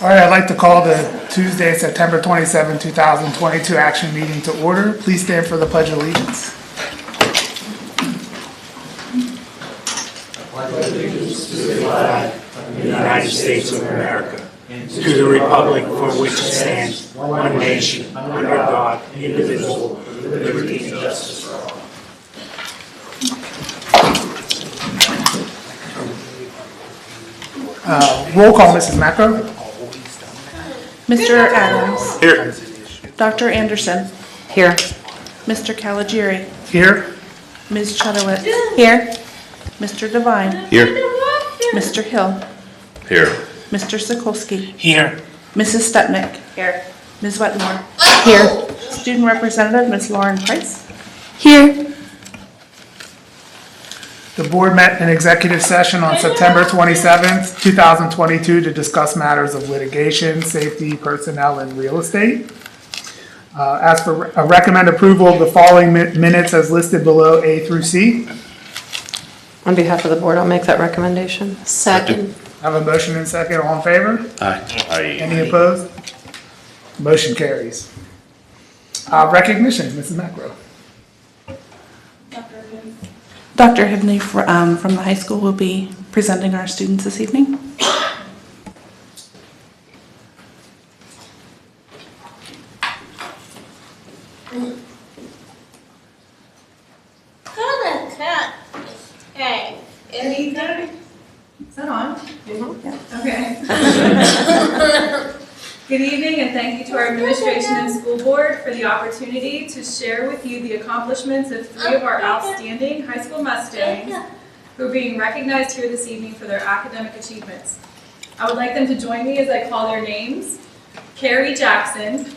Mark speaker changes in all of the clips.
Speaker 1: All right, I'd like to call the Tuesday, September 27, 2022 action meeting to order. Please stand for the Pledge of Allegiance.
Speaker 2: I pledge allegiance to the flag of the United States of America and to the republic for which it stands, one nation, under God, indivisible, with liberty and justice for all.
Speaker 1: Roll call, Mrs. Macro.
Speaker 3: Mr. Adams.
Speaker 2: Here.
Speaker 3: Dr. Anderson.
Speaker 4: Here.
Speaker 3: Mr. Caligiuri.
Speaker 1: Here.
Speaker 3: Ms. Chudowitz.
Speaker 4: Here.
Speaker 3: Mr. Devine.
Speaker 5: Here.
Speaker 3: Mr. Hill.
Speaker 5: Here.
Speaker 3: Mr. Sokolsky.
Speaker 2: Here.
Speaker 3: Mrs. Stepnick.
Speaker 4: Here.
Speaker 3: Ms. Wetmore.
Speaker 4: Here.
Speaker 3: Student Representative, Ms. Lauren Price.
Speaker 4: Here.
Speaker 1: The board met in executive session on September 27th, 2022 to discuss matters of litigation, safety, personnel, and real estate. As for recommend approval of the following minutes as listed below A through C.
Speaker 4: On behalf of the board, I'll make that recommendation. Second.
Speaker 1: I have a motion and second. All in favor?
Speaker 5: Aye.
Speaker 1: Any opposed? Motion carries. Recognition, Mrs. Macro.
Speaker 3: Dr. Hibney from the high school will be presenting our students this evening.
Speaker 6: Hey, anything? Is that on? Okay. Good evening, and thank you to our administration and school board for the opportunity to share with you the accomplishments of 3 of our outstanding high school Mustangs who are being recognized here this evening for their academic achievements. I would like them to join me as I call their names. Carrie Jackson,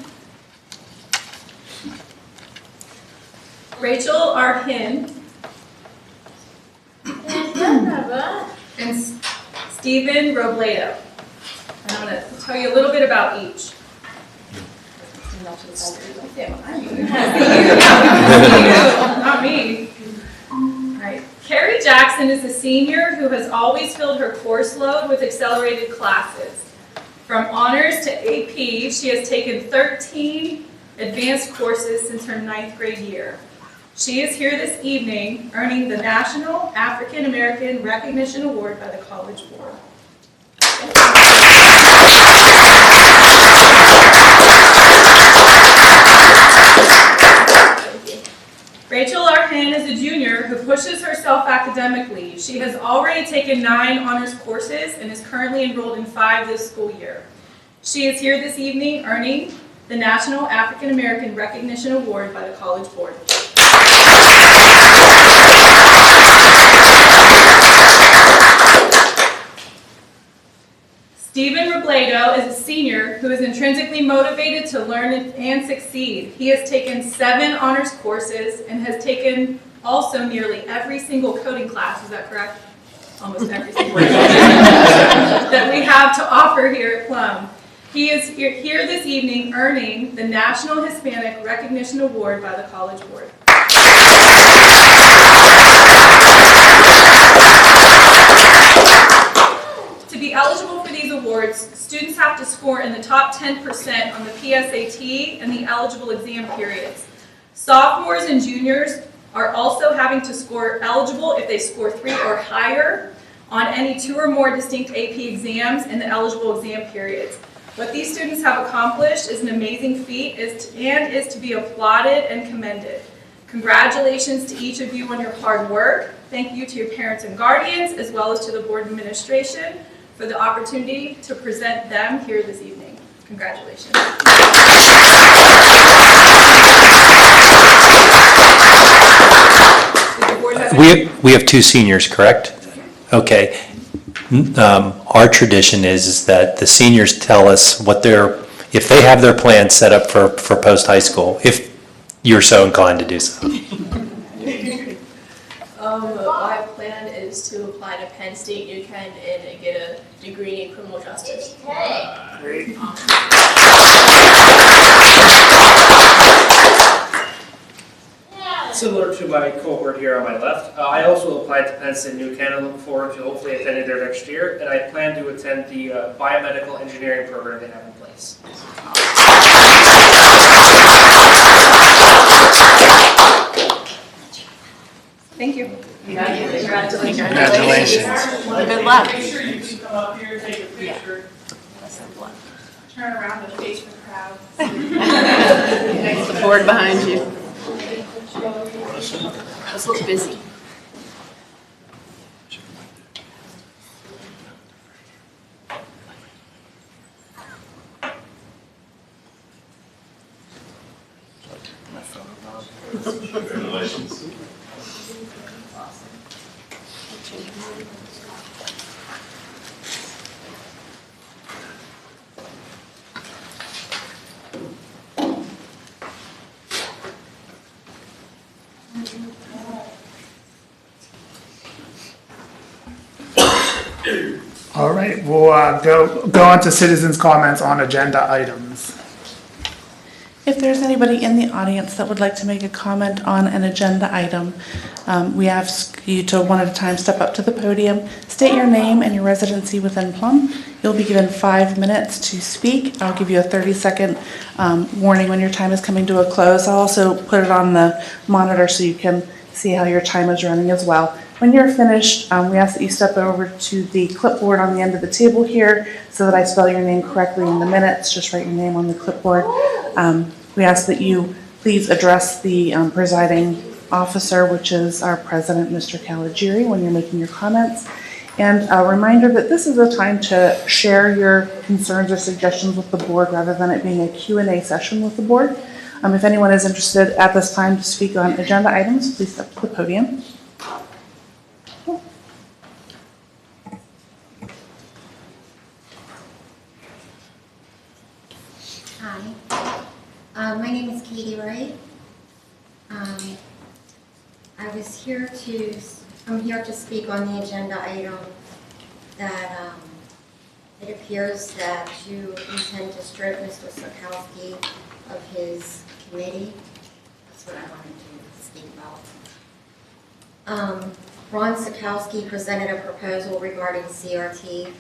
Speaker 6: Rachel Arhin, and Stephen Robledo. And I'm going to tell you a little bit about each. Not me. All right. Carrie Jackson is a senior who has always filled her course load with accelerated classes. From honors to AP, she has taken 13 advanced courses since her 9th grade year. She is here this evening earning the National African American Recognition Award by the College Board. Rachel Arhin is a junior who pushes herself academically. She has already taken 9 honors courses and is currently enrolled in 5 this school year. She is here this evening earning the National African American Recognition Award by the College Board. Stephen Robledo is a senior who is intrinsically motivated to learn and succeed. He has taken 7 honors courses and has taken also nearly every single coding class, is that correct? Almost every single that we have to offer here at Plum. He is here this evening earning the National Hispanic Recognition Award by the College Board. To be eligible for these awards, students have to score in the top 10% on the PSAT and the eligible exam periods. Sophomores and juniors are also having to score eligible if they score 3 or higher on any 2 or more distinct AP exams in the eligible exam periods. What these students have accomplished is an amazing feat and is to be applauded and commended. Congratulations to each of you on your hard work. Thank you to your parents and guardians, as well as to the board administration, for the opportunity to present them here this evening. Congratulations.
Speaker 7: We have 2 seniors, correct? Okay. Our tradition is that the seniors tell us if they have their plan set up for post-high school, if you're so inclined to do so.
Speaker 8: My plan is to apply to Penn State UConn and get a degree in criminal justice.
Speaker 1: Great.
Speaker 5: similar to my cohort here on my left, I also applied to Penn State New Canada. Look forward to hopefully attending there next year, and I plan to attend the biomedical engineering program they have in place.
Speaker 6: Thank you.
Speaker 2: Congratulations.
Speaker 4: Good luck.
Speaker 6: Make sure you can come up here, take a picture. Turn around and face the crowd.
Speaker 4: The board behind you. Let's look busy.
Speaker 1: All right, we'll go on to citizens' comments on agenda items.
Speaker 3: If there's anybody in the audience that would like to make a comment on an agenda item, we ask you to one at a time step up to the podium, state your name and your residency within Plum. You'll be given 5 minutes to speak. I'll give you a 30-second warning when your time is coming to a close. I'll also put it on the monitor so you can see how your time is running as well. When you're finished, we ask that you step over to the clipboard on the end of the table here so that I spell your name correctly in the minutes. Just write your name on the clipboard. We ask that you please address the presiding officer, which is our president, Mr. Caligiuri, when you're making your comments. And a reminder that this is a time to share your concerns or suggestions with the board rather than it being a Q&A session with the board. If anyone is interested at this time to speak on agenda items, please step to the podium.
Speaker 9: Hi, my name is Katie Wright. I'm here to speak on the agenda item that it appears that you intend to strip Mr. Sikowski of his committee. That's what I wanted to speak about. Ron Sikowski presented a proposal regarding CRT,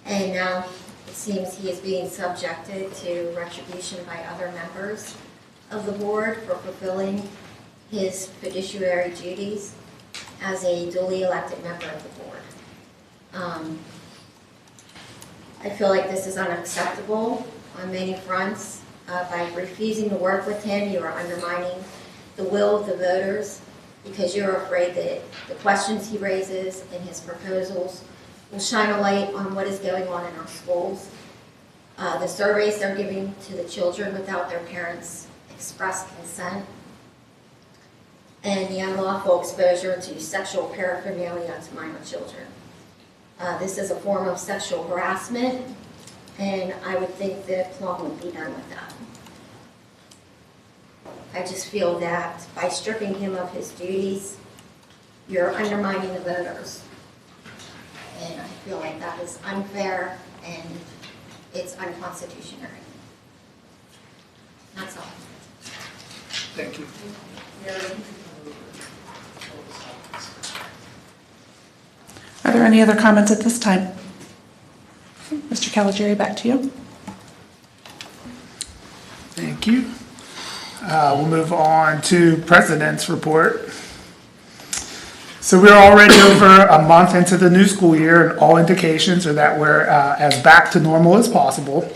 Speaker 9: and now it seems he is being subjected to retribution by other members of the board for fulfilling his fiduciary duties as a duly elected member of the board. I feel like this is unacceptable on many fronts. By refusing to work with him, you are undermining the will of the voters because you're afraid that the questions he raises and his proposals will shine a light on what is going on in our schools. The surveys they're giving to the children without their parents' express consent, and the unlawful exposure to sexual paraphernalia to minor children. This is a form of sexual harassment, and I would think that Plum would be done with that. I just feel that by stripping him of his duties, you're undermining the voters. And I feel like that is unfair and it's unconstitutional. That's all.
Speaker 1: Thank you.
Speaker 3: Are there any other comments at this time? Mr. Caligiuri, back to you.
Speaker 1: Thank you. We'll move on to President's report. So we're already over a month into the new school year, and all indications are that we're as back to normal as possible.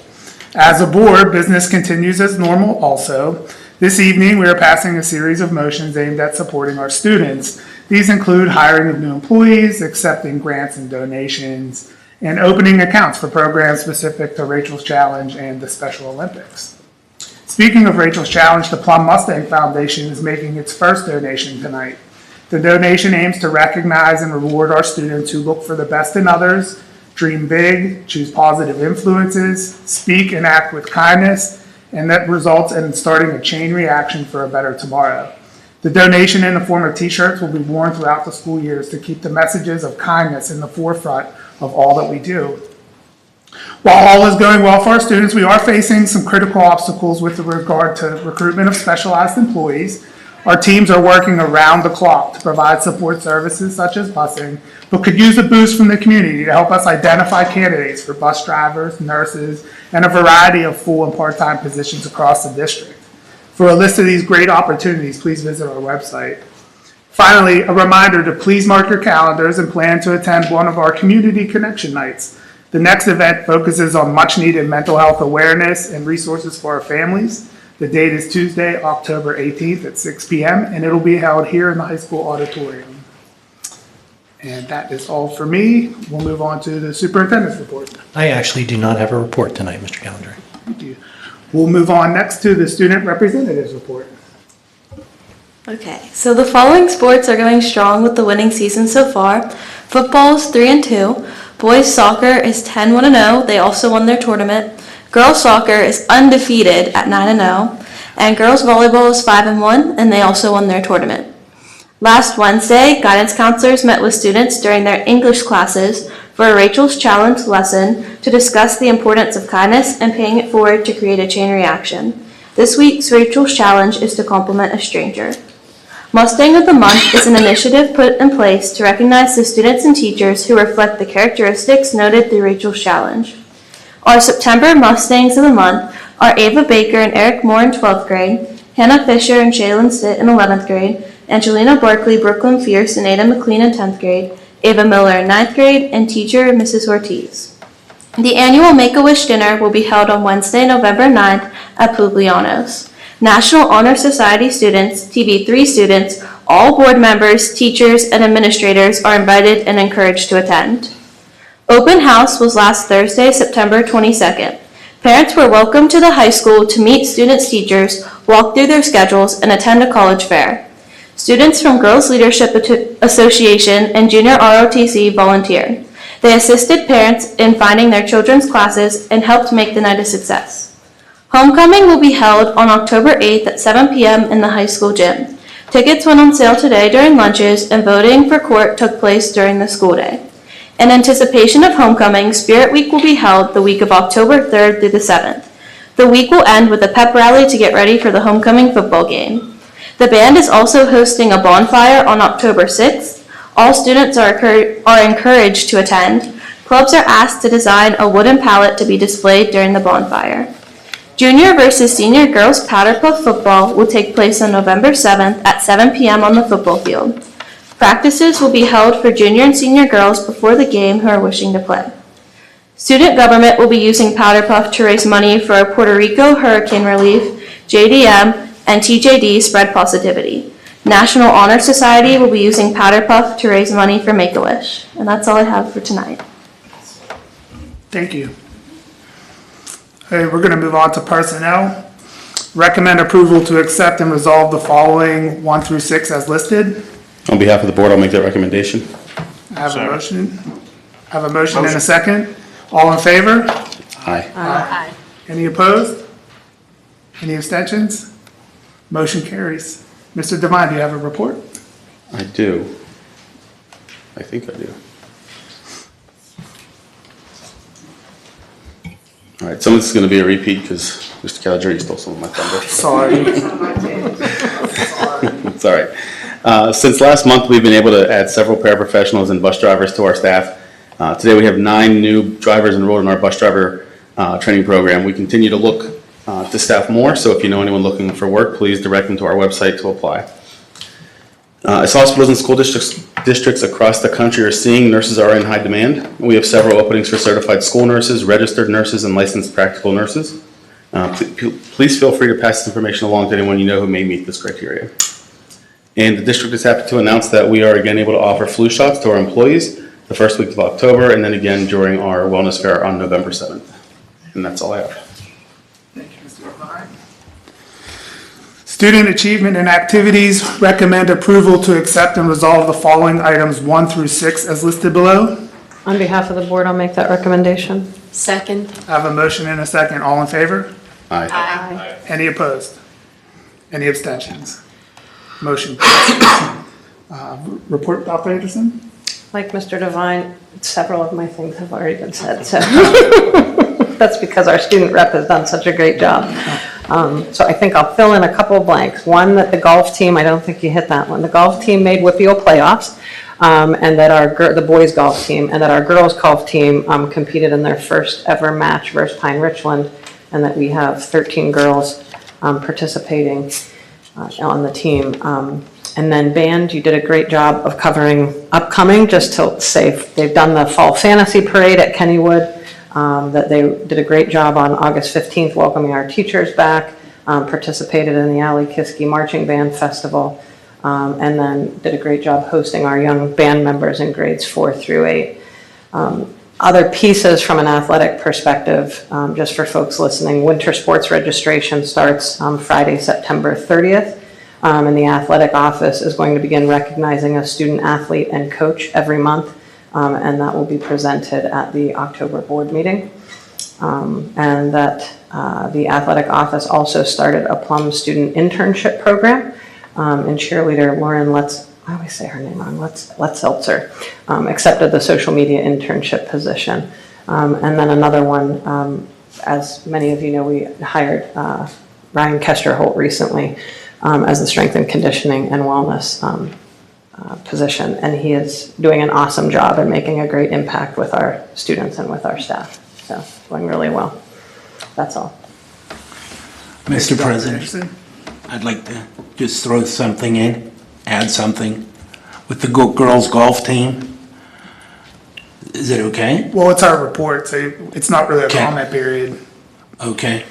Speaker 1: As a board, business continues as normal also. This evening, we are passing a series of motions aimed at supporting our students. These include hiring of new employees, accepting grants and donations, and opening accounts for programs specific to Rachel's Challenge and the Special Olympics. Speaking of Rachel's Challenge, the Plum Mustang Foundation is making its first donation tonight. The donation aims to recognize and reward our students who look for the best in others, dream big, choose positive influences, speak and act with kindness, and that results in starting a chain reaction for a better tomorrow. The donation in the form of t-shirts will be worn throughout the school years to keep the messages of kindness in the forefront of all that we do. While all is going well for our students, we are facing some critical obstacles with regard to recruitment of specialized employees. Our teams are working around the clock to provide support services such as busing, but could use a boost from the community to help us identify candidates for bus drivers, nurses, and a variety of full and part-time positions across the district. For a list of these great opportunities, please visit our website. Finally, a reminder to please mark your calendars and plan to attend one of our Community Connection Nights. The next event focuses on much-needed mental health awareness and resources for our families. The date is Tuesday, October 18th at 6 p.m., and it'll be held here in the high school auditorium. And that is all for me. We'll move on to the superintendent's report.
Speaker 7: I actually do not have a report tonight, Mr. Calendar.
Speaker 1: Thank you. We'll move on next to the student representative's report.
Speaker 10: Okay, so the following sports are going strong with the winning season so far. Football is 3-2. Boys soccer is 10-1-0. They also won their tournament. Girls soccer is undefeated at 9-0. And girls volleyball is 5-1, and they also won their tournament. Last Wednesday, guidance counselors met with students during their English classes for a Rachel's Challenge lesson to discuss the importance of kindness and paying it forward to create a chain reaction. This week's Rachel's Challenge is to compliment a stranger. Mustang of the Month is an initiative put in place to recognize the students and teachers who reflect the characteristics noted through Rachel's Challenge. Our September Mustangs of the Month are Ava Baker and Eric Moore in 12th grade, Hannah Fisher and Shaylin Stitt in 11th grade, Angelina Barkley, Brooklyn Fierce, and Ada McLean in 10th grade, Ava Miller in 9th grade, and teacher Mrs. Ortiz. The annual Make-A-Wish dinner will be held on Wednesday, November 9th at Publianos. National Honor Society students, TB3 students, all board members, teachers, and administrators are invited and encouraged to attend. Open house was last Thursday, September 22nd. Parents were welcome to the high school to meet students' teachers, walk through their schedules, and attend a college fair. Students from Girls Leadership Association and Junior ROTC volunteered. They assisted parents in finding their children's classes and helped make the night a success. Homecoming will be held on October 8th at 7 p.m. in the high school gym. Tickets went on sale today during lunches, and voting for court took place during the school day. In anticipation of homecoming, Spirit Week will be held the week of October 3rd through the 7th. The week will end with a pep rally to get ready for the homecoming football game. The band is also hosting a bonfire on October 6th. All students are encouraged to attend. Clubs are asked to design a wooden pallet to be displayed during the bonfire. Junior versus senior girls powder puff football will take place on November 7th at 7 p.m. on the football field. Practices will be held for junior and senior girls before the game who are wishing to play. Student government will be using powder puff to raise money for Puerto Rico hurricane relief, JDM, and TJD spread positivity. National Honor Society will be using powder puff to raise money for Make-A-Wish. And that's all I have for tonight.
Speaker 1: Thank you. Okay, we're going to move on to personnel. Recommend approval to accept and resolve the following 1 through 6 as listed.
Speaker 11: On behalf of the board, I'll make that recommendation.
Speaker 1: I have a motion. I have a motion and a second. All in favor?
Speaker 11: Aye.
Speaker 1: Any opposed? Any abstentions? Motion carries. Mr. Devine, do you have a report?
Speaker 11: I do. I think I do. All right, some of this is going to be a repeat because Mr. Calogeri stole some of my thunder.
Speaker 1: Sorry.
Speaker 11: It's all right. Since last month, we've been able to add several paraprofessionals and bus drivers to our staff. Today, we have 9 new drivers enrolled in our bus driver training program. We continue to look to staff more, so if you know anyone looking for work, please direct them to our website to apply. As hospitals and school districts across the country are seeing, nurses are in high demand. We have several openings for certified school nurses, registered nurses, and licensed practical nurses. Please feel free to pass this information along to anyone you know who may meet this criteria. And the district is happy to announce that we are again able to offer flu shots to our employees the first week of October, and then again during our wellness fair on November 7th. And that's all I have.
Speaker 1: Thank you, Mr. Devine. Student achievement and activities, recommend approval to accept and resolve the following items 1 through 6 as listed below.
Speaker 4: On behalf of the board, I'll make that recommendation. Second.
Speaker 1: I have a motion and a second. All in favor?
Speaker 11: Aye.
Speaker 1: Any opposed? Any abstentions? Motion passes. Report, Dr. Anderson?
Speaker 4: Like Mr. Devine, several of my things have already been said, so that's because our student rep has done such a great job. So I think I'll fill in a couple of blanks. One, that the golf team, I don't think you hit that one. The golf team made WPIAL playoffs, and that the boys golf team, and that our girls golf team competed in their first ever match versus Pine Richland, and that we have 13 girls participating on the team. And then band, you did a great job of covering upcoming, just to say they've done the Fall Fantasy Parade at Kennywood, that they did a great job on August 15th welcoming our teachers back, participated in the Ali Kiski Marching Band Festival, and then did a great job hosting our young band members in grades 4 through 8. Other pieces from an athletic perspective, just for folks listening, winter sports registration starts Friday, September 30th. And the athletic office is going to begin recognizing a student athlete and coach every month, and that will be presented at the October board meeting. And that the athletic office also started a Plum student internship program, and cheerleader Lauren I always say her name wrong, Letzeltzer, accepted the social media internship position. And then another one, as many of you know, we hired Ryan Kesterholt recently as the strength and conditioning and wellness position. And he is doing an awesome job and making a great impact with our students and with our staff. So going really well. That's all.
Speaker 2: Mr. President, I'd like to just throw something in, add something. With the girls' golf team, is it okay?
Speaker 1: Well, it's our report, so it's not really a
Speaker 2: Okay.
Speaker 1: comment period.
Speaker 2: Okay.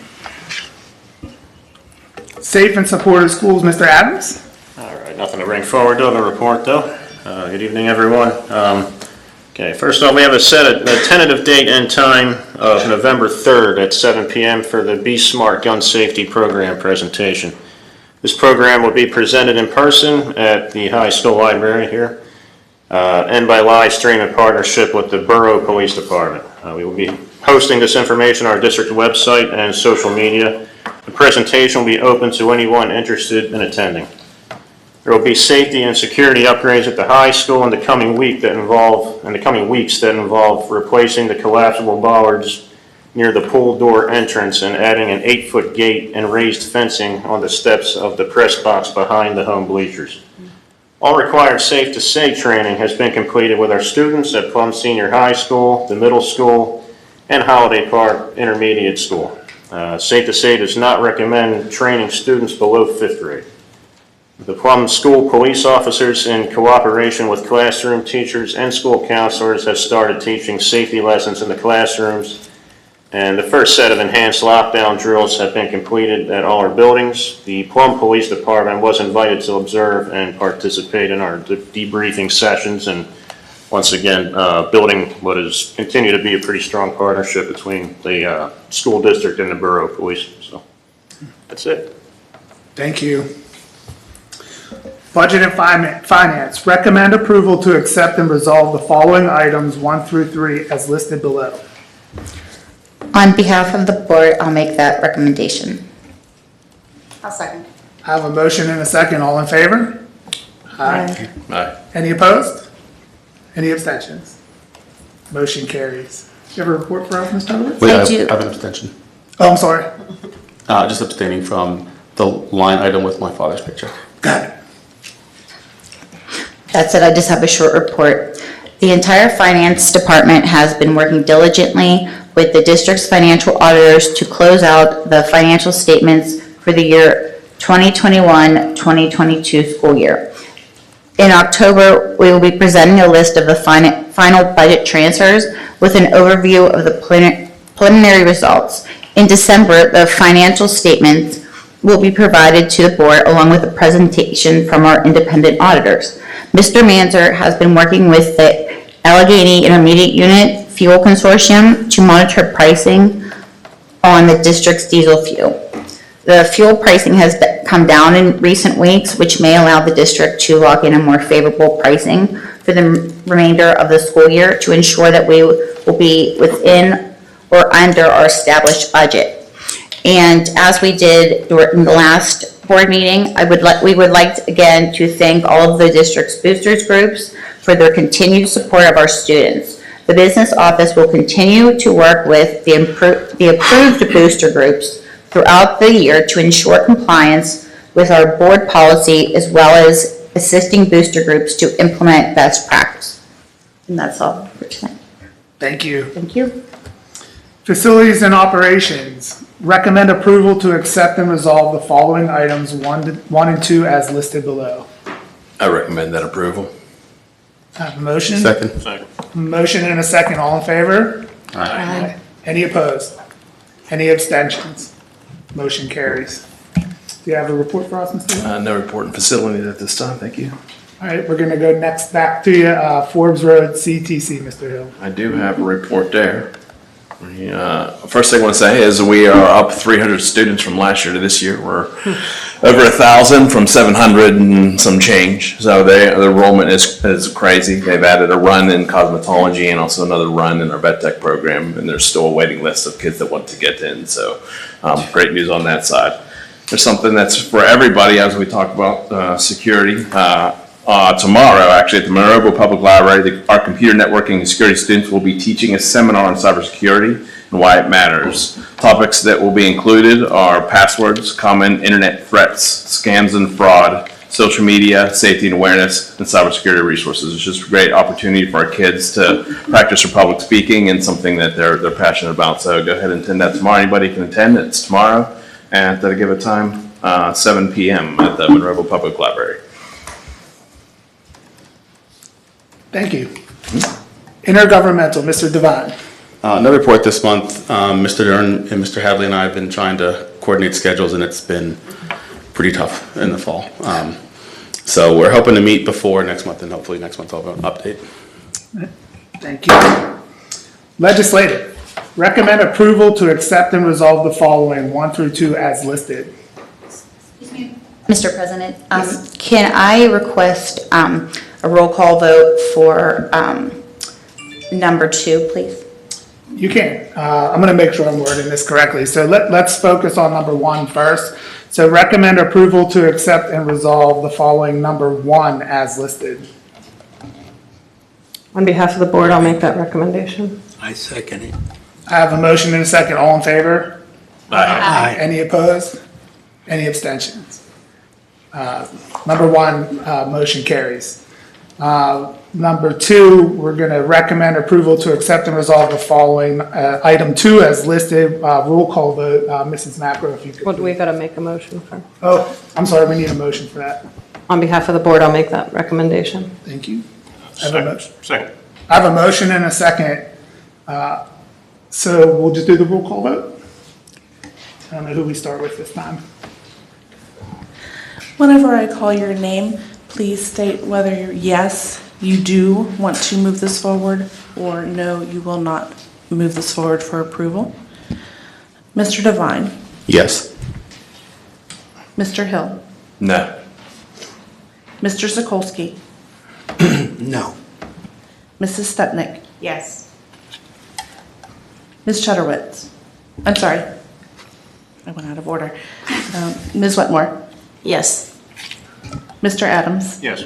Speaker 1: Safe and supportive schools, Mr. Adams?
Speaker 12: All right, nothing to bring forward to the report, though. Good evening, everyone. Okay, first off, we have a tentative date and time of November 3rd at 7 p.m. for the Be Smart Gun Safety Program presentation. This program will be presented in person at the high school library here and by live stream in partnership with the Borough Police Department. We will be posting this information on our district website and social media. The presentation will be open to anyone interested in attending. There will be safety and security upgrades at the high school in the coming weeks that involve replacing the collapsible bollards near the pool door entrance and adding an 8-foot gate and raised fencing on the steps of the press box behind the home bleachers. All required Safe to Say training has been completed with our students at Plum Senior High School, the middle school, and Holiday Park Intermediate School. Safe to Say does not recommend training students below 5th grade. The Plum School police officers, in cooperation with classroom teachers and school counselors, have started teaching safety lessons in the classrooms, and the first set of enhanced lockdown drills have been completed at all our buildings. The Plum Police Department was invited to observe and participate in our debriefing sessions, and once again, building what has continued to be a pretty strong partnership between the school district and the borough police. So that's it.
Speaker 1: Thank you. Budget and Finance, recommend approval to accept and resolve the following items 1 through 3 as listed below.
Speaker 13: On behalf of the board, I'll make that recommendation.
Speaker 4: I'll second.
Speaker 1: I have a motion and a second. All in favor? Aye.
Speaker 11: Aye.
Speaker 1: Any opposed? Any abstentions? Motion carries. Do you have a report for us, Ms. Tudowitz?
Speaker 11: Wait,
Speaker 13: I do.
Speaker 11: I have an abstention.
Speaker 1: Oh, I'm sorry.
Speaker 11: Just abstaining from the line item with my father's picture.
Speaker 1: Got it.
Speaker 13: That's it, I just have a short report. The entire finance department has been working diligently with the district's financial auditors to close out the financial statements for the year 2021-2022 school year. In October, we will be presenting a list of the final budget transfers with an overview of the preliminary results. In December, the financial statements will be provided to the board along with a presentation from our independent auditors. Mr. Manzer has been working with the Allegheny Intermediate Unit Fuel Consortium to monitor pricing on the district's diesel fuel. The fuel pricing has come down in recent weeks, which may allow the district to lock in a more favorable pricing for the remainder of the school year to ensure that we will be within or under our established budget. And as we did during the last board meeting, we would like again to thank all of the district's boosters groups for their continued support of our students. The business office will continue to work with the approved booster groups throughout the year to ensure compliance with our board policy as well as assisting booster groups to implement best practice. And that's all for tonight.
Speaker 1: Thank you.
Speaker 13: Thank you.
Speaker 1: Facilities and operations. Recommend approval to accept and resolve the following items 1 and 2 as listed below.
Speaker 14: I recommend that approval.
Speaker 1: I have a motion.
Speaker 11: Second.
Speaker 1: Motion and a second. All in favor?
Speaker 13: Aye.
Speaker 1: Any opposed? Any abstentions? Motion carries. Do you have a report for us, Mr. Hill?
Speaker 14: No report in facilities at this time, thank you.
Speaker 1: All right, we're gonna go next back to you, Forbes Road CTC, Mr. Hill.
Speaker 14: I do have a report there. First thing I want to say is we are up 300 students from last year to this year. We're over 1,000 from 700 and some change. So the enrollment is crazy. They've added a run in cosmetology and also another run in our vet tech program. And there's still a waiting list of kids that want to get in. So great news on that side. There's something that's for everybody as we talk about security. Tomorrow, actually, at the Monroeville Public Library, our computer networking and security students will be teaching a seminar on cybersecurity and why it matters. Topics that will be included are passwords, common internet threats, scams and fraud, social media, safety and awareness, and cybersecurity resources. It's just a great opportunity for our kids to practice their public speaking and something that they're passionate about. So go ahead and attend that tomorrow. Anybody can attend. It's tomorrow at a given time, 7 p.m. at the Monroeville Public Library.
Speaker 1: Thank you. Intergovernmental, Mr. Devine.
Speaker 11: No report this month. Mr. Dern and Mr. Hadley and I have been trying to coordinate schedules, and it's been pretty tough in the fall. So we're hoping to meet before next month, and hopefully next month I'll have an update.
Speaker 1: Thank you. Legislative. Recommend approval to accept and resolve the following 1 through 2 as listed.
Speaker 13: Mr. President, can I request a roll call vote for number 2, please?
Speaker 1: You can. I'm going to make sure I'm wording this correctly. So let's focus on number 1 first. So recommend approval to accept and resolve the following number 1 as listed.
Speaker 4: On behalf of the board, I'll make that recommendation.
Speaker 2: I second it.
Speaker 1: I have a motion and a second. All in favor?
Speaker 2: Aye.
Speaker 1: Any opposed? Any abstentions? Number 1, motion carries. Number 2, we're going to recommend approval to accept and resolve the following, item 2 as listed, roll call vote, Mrs. Macro, if you could.
Speaker 4: Well, we got to make a motion for.
Speaker 1: Oh, I'm sorry, we need a motion for that.
Speaker 4: On behalf of the board, I'll make that recommendation.
Speaker 1: Thank you. I have a motion.
Speaker 12: Second.
Speaker 1: I have a motion and a second. So we'll just do the roll call vote. I don't know who we start with this time.
Speaker 3: Whenever I call your name, please state whether you're yes, you do want to move this forward, or no, you will not move this forward for approval. Mr. Devine,
Speaker 11: Yes.
Speaker 3: Mr. Hill,
Speaker 14: No.
Speaker 3: Mr. Sokolsky,
Speaker 2: No.
Speaker 3: Mrs. Stepnick,
Speaker 13: Yes.
Speaker 3: Ms. Chudderwitz. I'm sorry, I went out of order. Ms. Wetmore,
Speaker 10: Yes.
Speaker 3: Mr. Adams,
Speaker 12: Yes.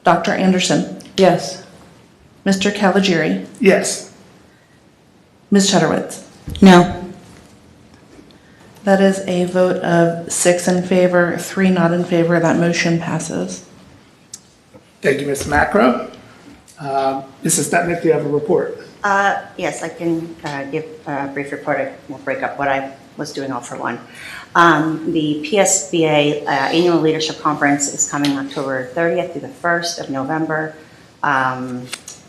Speaker 3: Dr. Anderson,
Speaker 4: Yes.
Speaker 3: Mr. Caligiuri,
Speaker 1: Yes.
Speaker 3: Ms. Chudderwitz.
Speaker 13: No.
Speaker 3: That is a vote of 6 in favor, 3 not in favor. That motion passes.
Speaker 1: Thank you, Ms. Macro. Mrs. Stepnick, do you have a report?
Speaker 15: Yes, I can give a brief report. I won't break up what I was doing all for one. The PSBA Annual Leadership Conference is coming October 30th through the 1st of November.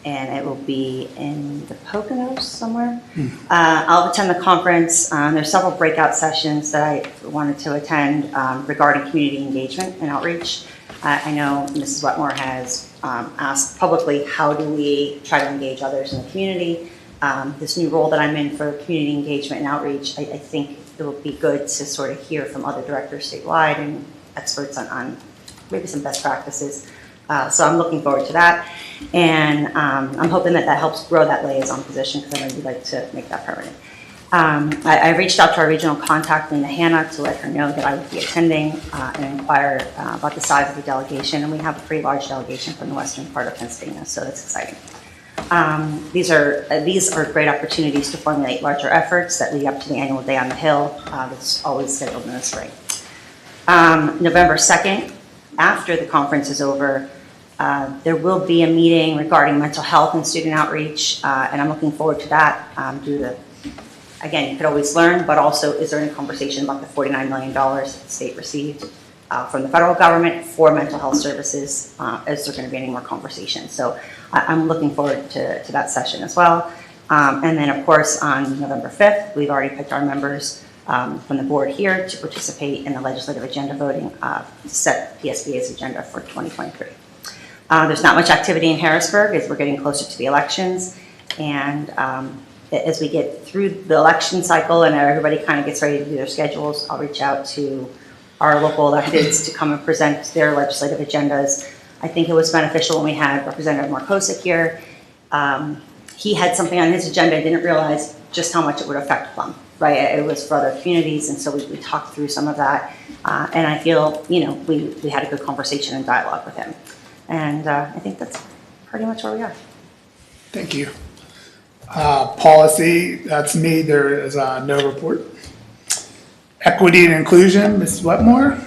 Speaker 15: And it will be in the Poconos somewhere. I'll attend the conference. There's several breakout sessions that I wanted to attend regarding community engagement and outreach. I know Mrs. Wetmore has asked publicly, how do we try to engage others in the community? This new role that I'm in for community engagement and outreach, I think it will be good to sort of hear from other directors statewide and experts on maybe some best practices. So I'm looking forward to that. And I'm hoping that that helps grow that liaison position, because I know you'd like to make that permanent. I reached out to our regional contact, Lena Hanna, to let her know that I would be attending and inquire about the size of the delegation. And we have a pretty large delegation from the western part of Pennsylvania, so that's exciting. These are great opportunities to formulate larger efforts that lead up to the annual Day on the Hill that's always scheduled in the spring. November 2nd, after the conference is over, there will be a meeting regarding mental health and student outreach, and I'm looking forward to that due to, again, you could always learn, but also is there any conversation about the $49 million the state received from the federal government for mental health services? Is there going to be any more conversation? So I'm looking forward to that session as well. And then, of course, on November 5th, we've already picked our members from the board here to participate in the legislative agenda voting to set PSBA's agenda for 2023. There's not much activity in Harrisburg as we're getting closer to the elections. And as we get through the election cycle and everybody kind of gets ready to do their schedules, I'll reach out to our local electeds to come and present their legislative agendas. I think it was beneficial when we had Representative Markosik here. He had something on his agenda, didn't realize just how much it would affect Plum, right? It was for other communities, and so we talked through some of that. And I feel, we had a good conversation and dialogue with him. And I think that's pretty much where we are.
Speaker 1: Thank you. Policy, that's me. There is no report. Equity and inclusion, Ms. Wetmore.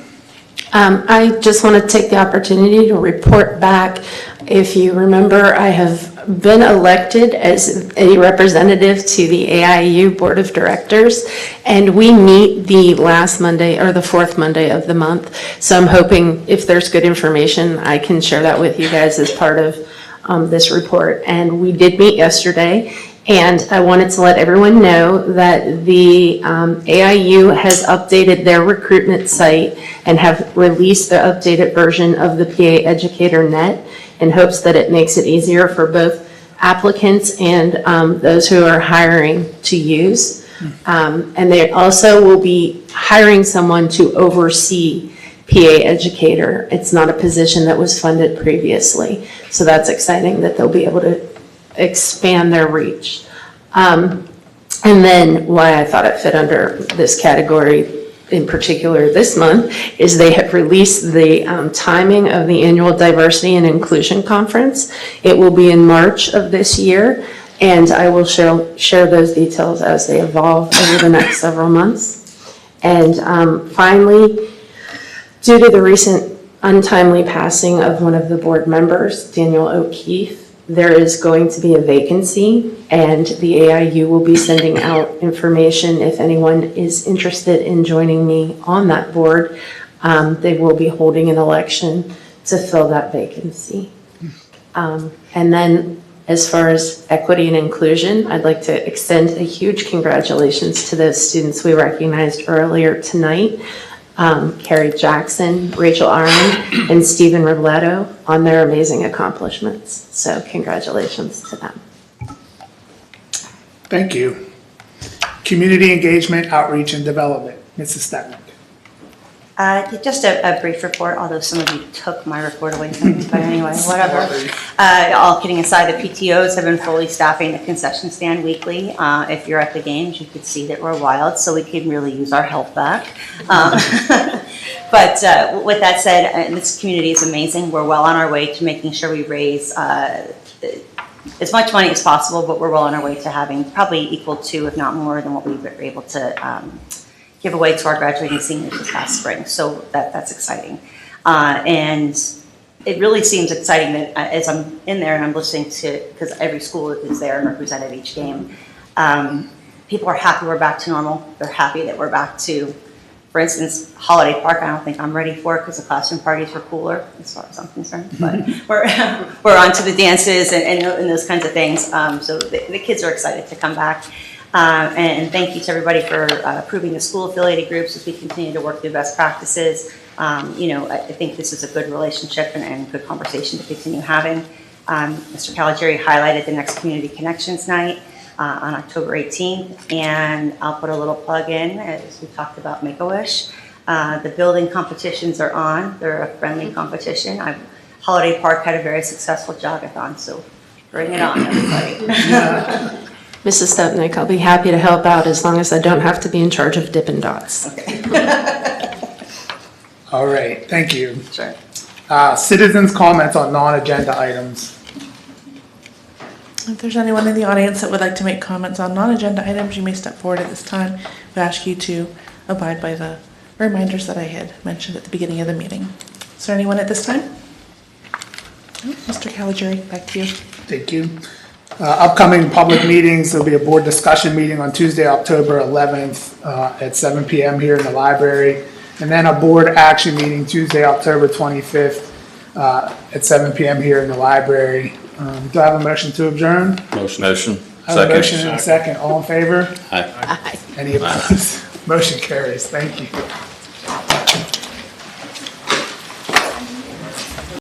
Speaker 16: I just want to take the opportunity to report back. If you remember, I have been elected as a representative to the AIU Board of Directors, and we meet the last Monday or the fourth Monday of the month. So I'm hoping if there's good information, I can share that with you guys as part of this report. And we did meet yesterday. And I wanted to let everyone know that the AIU has updated their recruitment site and have released the updated version of the PA Educator Net in hopes that it makes it easier for both applicants and those who are hiring to use. And they also will be hiring someone to oversee PA Educator. It's not a position that was funded previously. So that's exciting that they'll be able to expand their reach. And then why I thought it fit under this category in particular this month is they have released the timing of the annual Diversity and Inclusion Conference. It will be in March of this year, and I will share those details as they evolve over the next several months. And finally, due to the recent untimely passing of one of the board members, Daniel O'Keefe, there is going to be a vacancy, and the AIU will be sending out information if anyone is interested in joining me on that board. They will be holding an election to fill that vacancy. And then as far as equity and inclusion, I'd like to extend a huge congratulations to those students we recognized earlier tonight. Carrie Jackson, Rachel Aron, and Stephen Robledo on their amazing accomplishments. So congratulations to them.
Speaker 1: Thank you. Community engagement, outreach, and development, Mrs. Stetman.
Speaker 15: Just a brief report, although some of you took my report away from me, but anyway, whatever. All kidding aside, the PTOs have been fully staffing the concession stand weekly. If you're at the games, you could see that we're wild, so we could really use our help back. But with that said, this community is amazing. We're well on our way to making sure we raise as much money as possible, but we're well on our way to having probably equal to, if not more, than what we were able to give away to our graduating seniors this past spring. So that's exciting. And it really seems exciting that as I'm in there and I'm listening to, because every school is there and represented each game, people are happy we're back to normal. They're happy that we're back to, for instance, Holiday Park. I don't think I'm ready for it because the classroom parties were cooler as far as I'm concerned. But we're on to the dances and those kinds of things. So the kids are excited to come back. And thank you to everybody for approving the school affiliated groups as we continue to work through best practices. I think this is a good relationship and good conversation to continue having. Mr. Caligieri highlighted the next Community Connections Night on October 18th, and I'll put a little plug in as we talked about Make-A-Wish. The building competitions are on. They're a friendly competition. Holiday Park had a very successful jogathon, so bring it on, everybody.
Speaker 16: Mrs. Stepnick, I'll be happy to help out as long as I don't have to be in charge of Dippin' Dots.
Speaker 15: Okay.
Speaker 1: All right, thank you.
Speaker 15: Sure.
Speaker 1: Citizens' comments on non-agenda items.
Speaker 3: If there's anyone in the audience that would like to make comments on non-agenda items, you may step forward at this time. We ask you to abide by the reminders that I had mentioned at the beginning of the meeting. Is there anyone at this time? No? Mr. Caligiuri, back to you.
Speaker 1: Thank you. Upcoming public meetings, there'll be a board discussion meeting on Tuesday, October 11th at 7 p.m. here in the library. And then a board action meeting Tuesday, October 25th at 7 p.m. here in the library. Do I have a motion to adjourn?
Speaker 11: Motion.
Speaker 1: I have a motion and a second. All in favor?
Speaker 11: Aye.
Speaker 1: Any opposed? Motion carries. Thank you.